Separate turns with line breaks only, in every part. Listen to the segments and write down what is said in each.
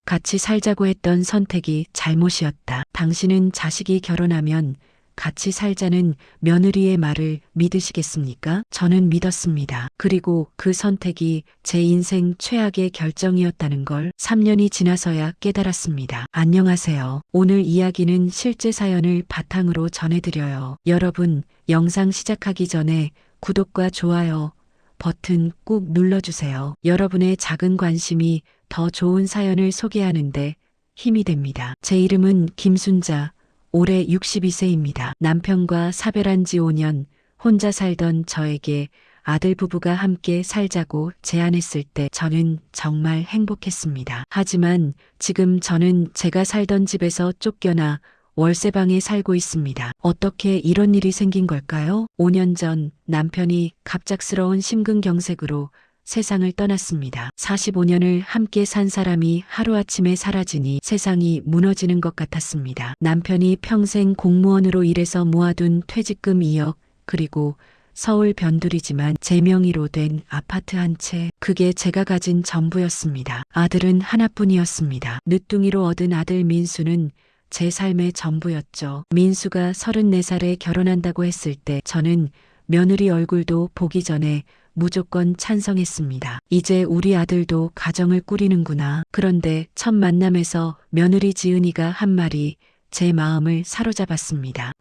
같이 살자고 했던 선택이 잘못이었다. 당신은 자식이 결혼하면 같이 살자는 며느리의 말을 믿으시겠습니까? 저는 믿었습니다. 그리고 그 선택이 제 인생 최악의 결정이었다는 걸 3년이 지나서야 깨달았습니다. 안녕하세요. 오늘 이야기는 실제 사연을 바탕으로 전해드려요. 여러분, 영상 시작하기 전에 구독과 좋아요 버튼 꾹 눌러주세요. 여러분의 작은 관심이 더 좋은 사연을 소개하는데 힘이 됩니다. 제 이름은 김순자. 올해 62세입니다. 남편과 사별한 지 5년, 혼자 살던 저에게 아들 부부가 함께 살자고 제안했을 때 저는 정말 행복했습니다. 하지만 지금 저는 제가 살던 집에서 쫓겨나 월세방에 살고 있습니다. 어떻게 이런 일이 생긴 걸까요? 5년 전 남편이 갑작스러운 심근경색으로 세상을 떠났습니다. 45년을 함께 산 사람이 하루아침에 사라지니 세상이 무너지는 것 같았습니다. 남편이 평생 공무원으로 일해서 모아둔 퇴직금 2억, 그리고 서울 변두리지만 제 명의로 된 아파트 한 채, 그게 제가 가진 전부였습니다. 아들은 하나뿐이었습니다. 늦둥이로 얻은 아들 민수는 제 삶의 전부였죠. 민수가 34살에 결혼한다고 했을 때 저는 며느리 얼굴도 보기 전에 무조건 찬성했습니다. 이제 우리 아들도 가정을 꾸리는구나. 그런데 첫 만남에서 며느리 지은이가 한 말이 제 마음을 사로잡았습니다.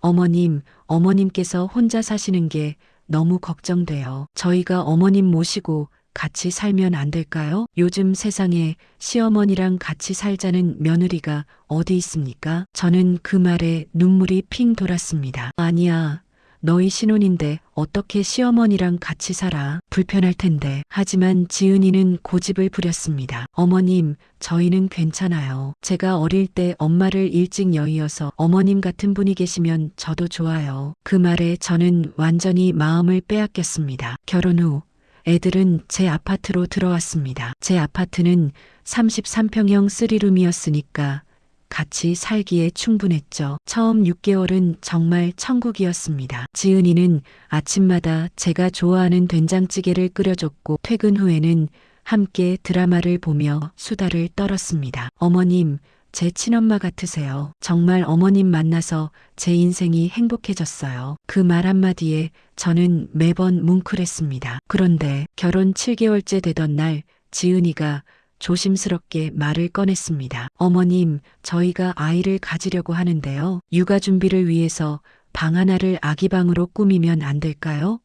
어머님께서 혼자 사시는 게 너무 걱정돼요. 저희가 어머님 모시고 같이 살면 안 될까요? 요즘 세상에 시어머니랑 같이 살자는 며느리가 어디 있습니까? 저는 그 말에 눈물이 핑 돌았습니다. 아니야. 너희 신혼인데 어떻게 시어머니랑 같이 살아? 불편할 텐데. 하지만 지은이는 고집을 부렸습니다. 어머님, 저희는 괜찮아요. 제가 어릴 때 엄마를 일찍 여의어서 어머님 같은 분이 계시면 저도 좋아요. 그 말에 저는 완전히 마음을 빼앗겼습니다. 결혼 후 애들은 제 아파트로 들어왔습니다. 제 아파트는 33평형 3룸이었으니까 같이 살기에 충분했죠. 처음 6개월은 정말 천국이었습니다. 지은이는 아침마다 제가 좋아하는 된장찌개를 끓여줬고 퇴근 후에는 함께 드라마를 보며 수다를 떨었습니다. 어머님, 제 친엄마 같으세요. 정말 어머님 만나서 제 인생이 행복해졌어요. 그 말 한마디에 저는 매번 뭉클했습니다. 그런데 결혼 7개월째 되던 날 지은이가 조심스럽게 말을 꺼냈습니다. 어머님, 저희가 아이를 가지려고 하는데요. 육아 준비를 위해서 방 하나를 아기방으로 꾸미면 안 될까요?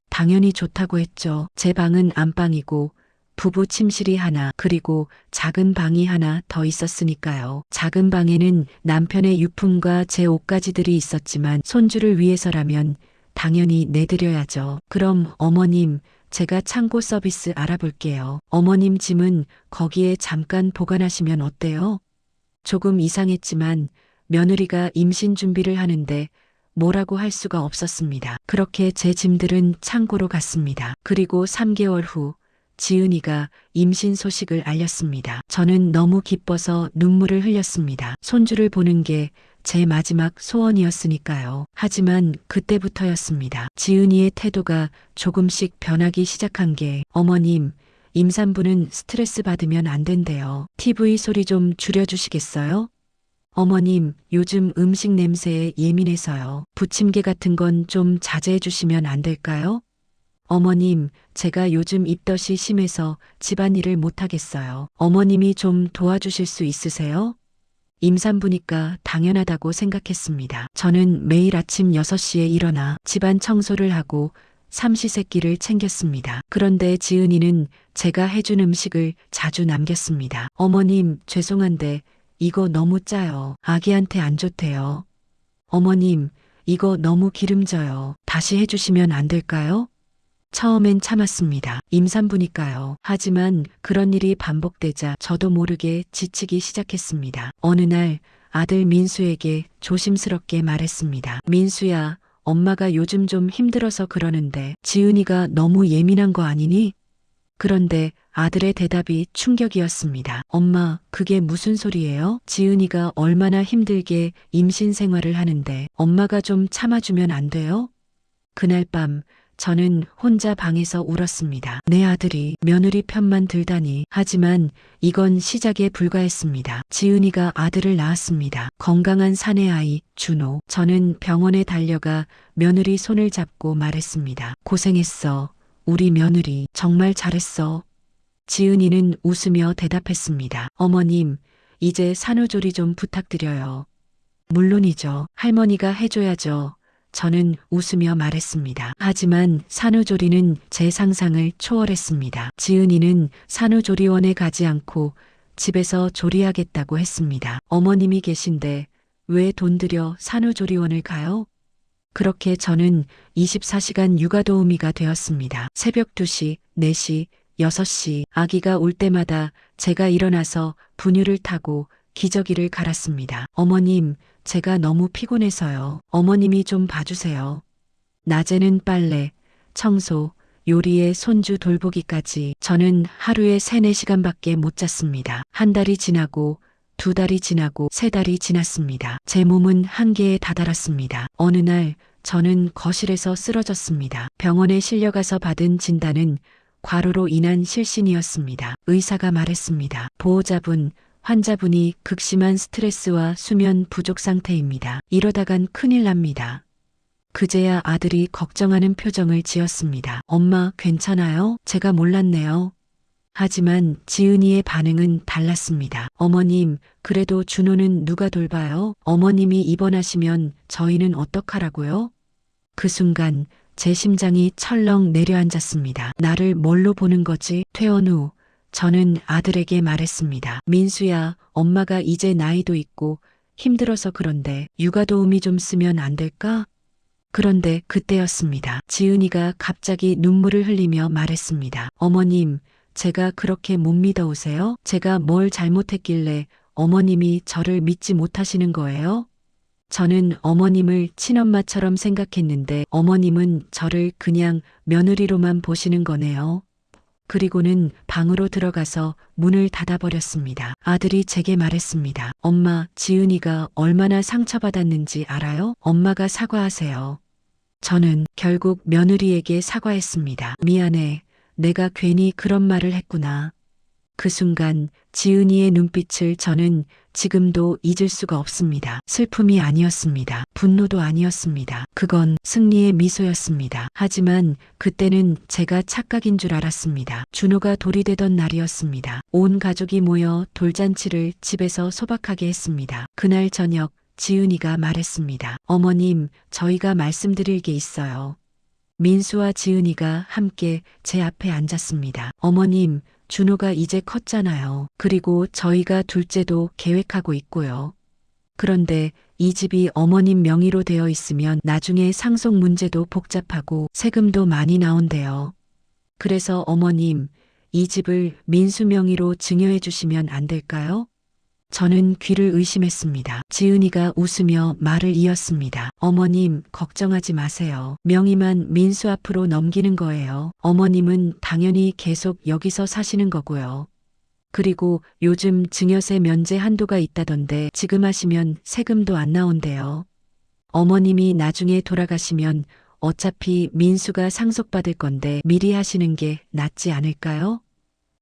당연히 좋다고 했죠. 제 방은 안방이고 부부 침실이 하나, 그리고 작은 방이 하나 더 있었으니까요. 작은 방에는 남편의 유품과 제 옷가지들이 있었지만 손주를 위해서라면 당연히 내드려야죠. 그럼 어머님, 제가 창고 서비스 알아볼게요. 어머님 짐은 거기에 잠깐 보관하시면 어때요? 조금 이상했지만 며느리가 임신 준비를 하는데 뭐라고 할 수가 없었습니다. 그렇게 제 짐들은 창고로 갔습니다. 그리고 3개월 후 지은이가 임신 소식을 알렸습니다. 저는 너무 기뻐서 눈물을 흘렸습니다. 손주를 보는 게 제 마지막 소원이었으니까요. 하지만 그때부터였습니다. 지은이의 태도가 조금씩 변하기 시작한 게 어머님, 임산부는 스트레스 받으면 안 된대요. TV 소리 좀 줄여주시겠어요? 어머님, 요즘 음식 냄새에 예민해서요. 부침개 같은 건 좀 자제해 주시면 안 될까요? 어머님, 제가 요즘 입덧이 심해서 집안일을 못하겠어요. 어머님이 좀 도와주실 수 있으세요? 임산부니까 당연하다고 생각했습니다. 저는 매일 아침 6시에 일어나 집안 청소를 하고 삼시세끼를 챙겼습니다. 그런데 지은이는 제가 해준 음식을 자주 남겼습니다. 어머님, 죄송한데 이거 너무 짜요. 아기한테 안 좋대요. 어머님, 이거 너무 기름져요. 다시 해주시면 안 될까요? 처음엔 참았습니다. 임산부니까요. 하지만 그런 일이 반복되자 저도 모르게 지치기 시작했습니다. 어느 날 아들 민수에게 조심스럽게 말했습니다. 민수야, 엄마가 요즘 좀 힘들어서 그러는데 지은이가 너무 예민한 거 아니니? 그런데 아들의 대답이 충격이었습니다. 엄마, 그게 무슨 소리예요? 지은이가 얼마나 힘들게 임신 생활을 하는데 엄마가 좀 참아주면 안 돼요? 그날 밤 저는 혼자 방에서 울었습니다. 내 아들이 며느리 편만 들다니. 하지만 이건 시작에 불과했습니다. 지은이가 아들을 낳았습니다. 건강한 사내아이 준호. 저는 병원에 달려가 며느리 손을 잡고 말했습니다. 고생했어. 우리 며느리 정말 잘했어. 지은이는 웃으며 대답했습니다. 어머님, 이제 산후조리 좀 부탁드려요. 물론이죠. 할머니가 해줘야죠. 저는 웃으며 말했습니다. 하지만 산후조리는 제 상상을 초월했습니다. 지은이는 산후조리원에 가지 않고 집에서 조리하겠다고 했습니다. 어머님이 계신데 왜 돈 들여 산후조리원을 가요? 그렇게 저는 24시간 육아도우미가 되었습니다. 새벽 2시, 4시, 6시 아기가 울 때마다 제가 일어나서 분유를 타고 기저귀를 갈았습니다. 어머님, 제가 너무 피곤해서요. 어머님이 좀 봐주세요. 낮에는 빨래, 청소, 요리에 손주 돌보기까지 저는 하루에 3, 4시간밖에 못 잤습니다. 한 달이 지나고 2달이 지나고 3달이 지났습니다. 제 몸은 한계에 다다랐습니다. 어느 날 저는 거실에서 쓰러졌습니다. 병원에 실려가서 받은 진단은 과로로 인한 실신이었습니다. 의사가 말했습니다. 보호자분, 환자분이 극심한 스트레스와 수면 부족 상태입니다. 이러다간 큰일 납니다. 그제야 아들이 걱정하는 표정을 지었습니다. 엄마, 괜찮아요? 제가 몰랐네요. 하지만 지은이의 반응은 달랐습니다. 어머님, 그래도 준호는 누가 돌봐요? 어머님이 입원하시면 저희는 어떡하라고요? 그 순간 제 심장이 철렁 내려앉았습니다. 나를 뭘로 보는 거지? 퇴원 후 저는 아들에게 말했습니다. 민수야, 엄마가 이제 나이도 있고 힘들어서 그런데 육아도우미 좀 쓰면 안 될까? 그런데 그때였습니다. 지은이가 갑자기 눈물을 흘리며 말했습니다. 어머님, 제가 그렇게 못 믿어오세요? 제가 뭘 잘못했길래 어머님이 저를 믿지 못하시는 거예요? 저는 어머님을 친엄마처럼 생각했는데 어머님은 저를 그냥 며느리로만 보시는 거네요. 그리고는 방으로 들어가서 문을 닫아버렸습니다. 아들이 제게 말했습니다. 엄마, 지은이가 얼마나 상처받았는지 알아요? 엄마가 사과하세요. 저는 결국 며느리에게 사과했습니다. 미안해. 내가 괜히 그런 말을 했구나. 그 순간 지은이의 눈빛을 저는 지금도 잊을 수가 없습니다. 슬픔이 아니었습니다. 분노도 아니었습니다. 그건 승리의 미소였습니다. 하지만 그때는 제가 착각인 줄 알았습니다. 준호가 돌이 되던 날이었습니다. 온 가족이 모여 돌잔치를 집에서 소박하게 했습니다. 그날 저녁 지은이가 말했습니다. 어머님, 저희가 말씀드릴 게 있어요. 민수와 지은이가 함께 제 앞에 앉았습니다. 어머님, 준호가 이제 컸잖아요. 그리고 저희가 둘째도 계획하고 있고요. 그런데 이 집이 어머님 명의로 되어 있으면 나중에 상속 문제도 복잡하고 세금도 많이 나온대요. 그래서 어머님, 이 집을 민수 명의로 증여해 주시면 안 될까요? 저는 귀를 의심했습니다. 지은이가 웃으며 말을 이었습니다. 어머님, 걱정하지 마세요. 명의만 민수 앞으로 넘기는 거예요. 어머님은 당연히 계속 여기서 사시는 거고요. 그리고 요즘 증여세 면제 한도가 있다던데 지금 하시면 세금도 안 나온대요. 어머님이 나중에 돌아가시면 어차피 민수가 상속받을 건데 미리 하시는 게 낫지 않을까요?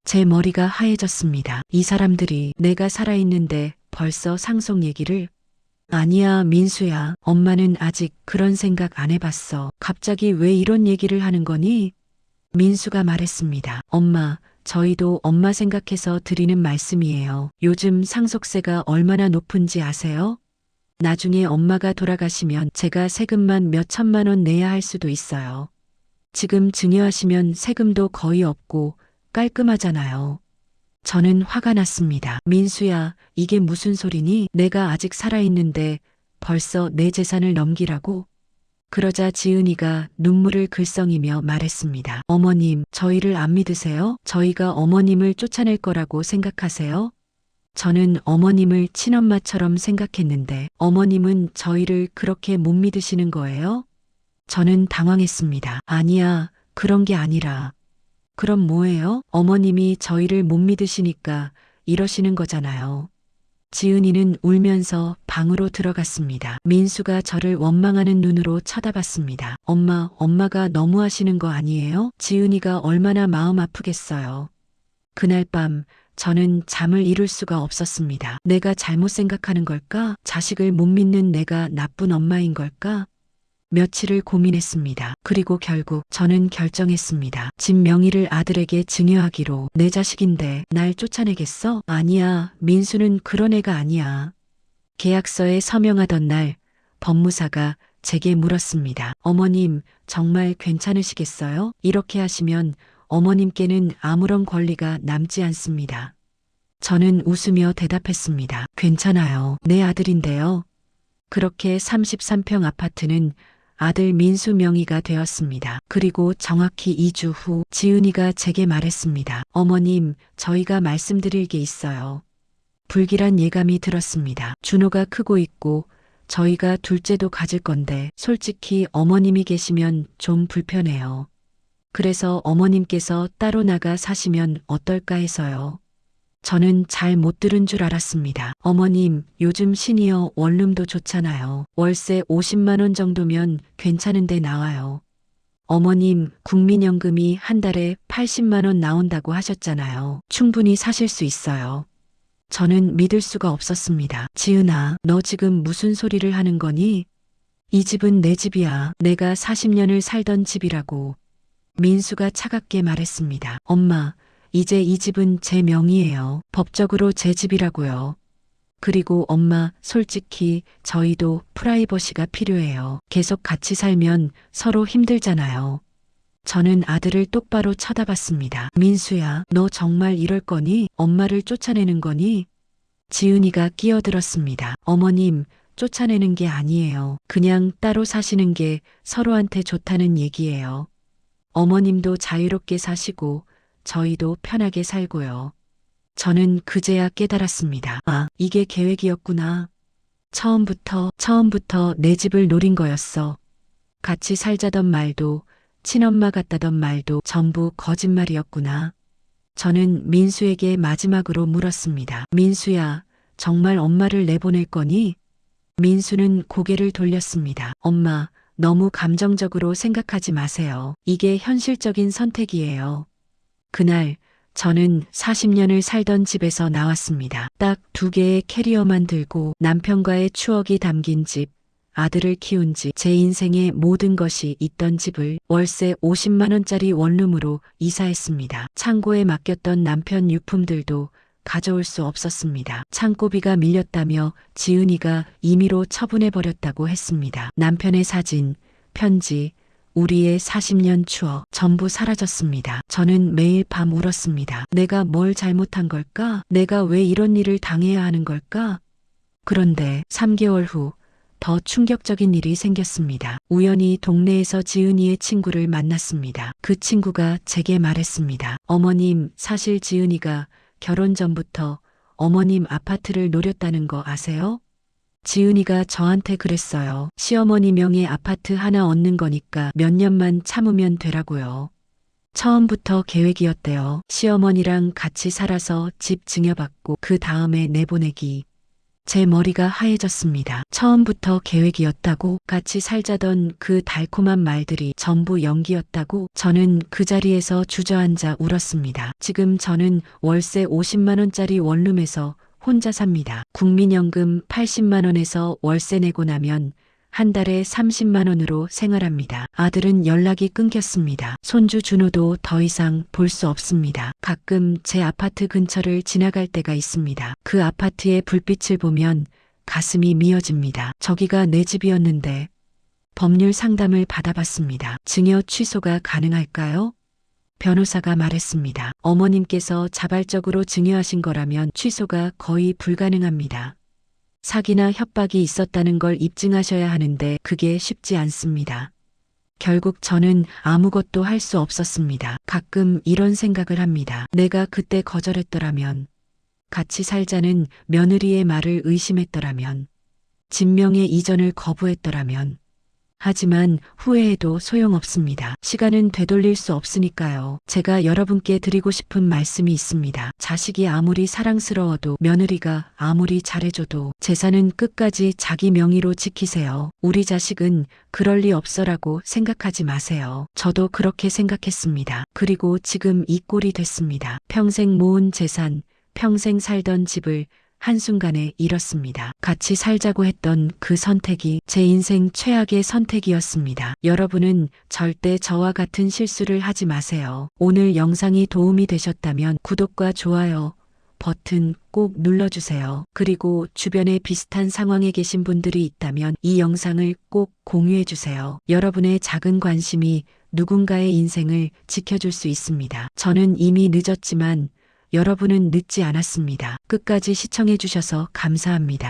제 머리가 하얘졌습니다. 이 사람들이 내가 살아있는데 벌써 상속 얘기를? 아니야, 민수야. 엄마는 아직 그런 생각 안 해봤어. 갑자기 왜 이런 얘기를 하는 거니? 민수가 말했습니다. 엄마, 저희도 엄마 생각해서 드리는 말씀이에요. 요즘 상속세가 얼마나 높은지 아세요? 나중에 엄마가 돌아가시면 제가 세금만 몇 천만 원 내야 할 수도 있어요. 지금 증여하시면 세금도 거의 없고 깔끔하잖아요. 저는 화가 났습니다. 민수야, 이게 무슨 소리니? 내가 아직 살아있는데 벌써 내 재산을 넘기라고? 그러자 지은이가 눈물을 글썽이며 말했습니다. 어머님, 저희를 안 믿으세요? 저희가 어머님을 쫓아낼 거라고 생각하세요? 저는 어머님을 친엄마처럼 생각했는데 어머님은 저희를 그렇게 못 믿으시는 거예요? 저는 당황했습니다. 아니야, 그런 게 아니라. 그럼 뭐예요? 어머님이 저희를 못 믿으시니까 이러시는 거잖아요. 지은이는 울면서 방으로 들어갔습니다. 민수가 저를 원망하는 눈으로 쳐다봤습니다. 엄마가 너무하시는 거 아니에요? 지은이가 얼마나 마음 아프겠어요. 그날 밤 저는 잠을 이룰 수가 없었습니다. 내가 잘못 생각하는 걸까? 자식을 못 믿는 내가 나쁜 엄마인 걸까? 며칠을 고민했습니다. 그리고 결국 저는 결정했습니다. 집 명의를 아들에게 증여하기로. 내 자식인데 날 쫓아내겠어? 아니야. 민수는 그런 애가 아니야. 계약서에 서명하던 날 법무사가 제게 물었습니다. 어머님, 정말 괜찮으시겠어요? 이렇게 하시면 어머님께는 아무런 권리가 남지 않습니다. 저는 웃으며 대답했습니다. 괜찮아요. 내 아들인데요. 그렇게 33평 아파트는 아들 민수 명의가 되었습니다. 그리고 정확히 2주 후 지은이가 제게 말했습니다. 어머님, 저희가 말씀드릴 게 있어요. 불길한 예감이 들었습니다. 준호가 크고 있고 저희가 둘째도 가질 건데 솔직히 어머님이 계시면 좀 불편해요. 그래서 어머님께서 따로 나가 사시면 어떨까 해서요. 저는 잘 못 들은 줄 알았습니다. 어머님, 요즘 시니어 원룸도 좋잖아요. 월세 50만 원 정도면 괜찮은데 나와요. 어머님, 국민연금이 한 달에 80만 원 나온다고 하셨잖아요. 충분히 사실 수 있어요. 저는 믿을 수가 없었습니다. 지은아, 너 지금 무슨 소리를 하는 거니? 이 집은 내 집이야. 내가 40년을 살던 집이라고. 민수가 차갑게 말했습니다. 엄마, 이제 이 집은 제 명의예요. 법적으로 제 집이라고요. 그리고 엄마, 솔직히 저희도 프라이버시가 필요해요. 계속 같이 살면 서로 힘들잖아요. 저는 아들을 똑바로 쳐다봤습니다. 민수야, 너 정말 이럴 거니? 엄마를 쫓아내는 거니? 지은이가 끼어들었습니다. 어머님, 쫓아내는 게 아니에요. 그냥 따로 사시는 게 서로한테 좋다는 얘기예요. 어머님도 자유롭게 사시고 저희도 편하게 살고요. 저는 그제야 깨달았습니다. 아, 이게 계획이었구나. 처음부터 내 집을 노린 거였어. 같이 살자던 말도 친엄마 같다던 말도 전부 거짓말이었구나. 저는 민수에게 마지막으로 물었습니다. 민수야, 정말 엄마를 내보낼 거니? 민수는 고개를 돌렸습니다. 엄마, 너무 감정적으로 생각하지 마세요. 이게 현실적인 선택이에요. 그날 저는 40년을 살던 집에서 나왔습니다. 딱 2개의 캐리어만 들고 남편과의 추억이 담긴 집, 아들을 키운 집, 제 인생의 모든 것이 있던 집을 월세 50만 원짜리 원룸으로 이사했습니다. 창고에 맡겼던 남편 유품들도 가져올 수 없었습니다. 창고비가 밀렸다며 지은이가 임의로 처분해버렸다고 했습니다. 남편의 사진, 편지, 우리의 40년 추억 전부 사라졌습니다. 저는 매일 밤 울었습니다. 내가 뭘 잘못한 걸까? 내가 왜 이런 일을 당해야 하는 걸까? 그런데 3개월 후 더 충격적인 일이 생겼습니다. 우연히 동네에서 지은이의 친구를 만났습니다. 그 친구가 제게 말했습니다. 어머님, 사실 지은이가 결혼 전부터 어머님 아파트를 노렸다는 거 아세요? 지은이가 저한테 그랬어요. 시어머니 명의 아파트 하나 얻는 거니까 몇 년만 참으면 되라고요. 처음부터 계획이었대요. 시어머니랑 같이 살아서 집 증여받고 그 다음에 내보내기. 제 머리가 하얘졌습니다. 처음부터 계획이었다고, 같이 살자던 그 달콤한 말들이 전부 연기였다고. 저는 그 자리에서 주저앉아 울었습니다. 지금 저는 월세 50만 원짜리 원룸에서 혼자 삽니다. 국민연금 80만 원에서 월세 내고 나면 한 달에 30만 원으로 생활합니다. 아들은 연락이 끊겼습니다. 손주 준호도 더 이상 볼 수 없습니다. 가끔 제 아파트 근처를 지나갈 때가 있습니다. 그 아파트의 불빛을 보면 가슴이 미어집니다. 저기가 내 집이었는데. 법률 상담을 받아봤습니다. 증여 취소가 가능할까요? 변호사가 말했습니다. 어머님께서 자발적으로 증여하신 거라면 취소가 거의 불가능합니다. 사기나 협박이 있었다는 걸 입증하셔야 하는데 그게 쉽지 않습니다. 결국 저는 아무것도 할 수 없었습니다. 가끔 이런 생각을 합니다. 내가 그때 거절했더라면, 같이 살자는 며느리의 말을 의심했더라면, 진명의 이전을 거부했더라면, 하지만 후회해도 소용없습니다. 시간은 되돌릴 수 없으니까요. 제가 여러분께 드리고 싶은 말씀이 있습니다. 자식이 아무리 사랑스러워도 며느리가 아무리 잘해줘도 재산은 끝까지 자기 명의로 지키세요. 우리 자식은 그럴 리 없어라고 생각하지 마세요. 저도 그렇게 생각했습니다. 그리고 지금 이 꼴이 됐습니다. 평생 모은 재산, 평생 살던 집을 한순간에 잃었습니다. 같이 살자고 했던 그 선택이 제 인생 최악의 선택이었습니다. 여러분은 절대 저와 같은 실수를 하지 마세요. 오늘 영상이 도움이 되셨다면 구독과 좋아요 버튼 꼭 눌러주세요. 그리고 주변에 비슷한 상황에 계신 분들이 있다면 이 영상을 꼭 공유해주세요. 여러분의 작은 관심이 누군가의 인생을 지켜줄 수 있습니다. 저는 이미 늦었지만 여러분은 늦지 않았습니다. 끝까지 시청해주셔서 감사합니다.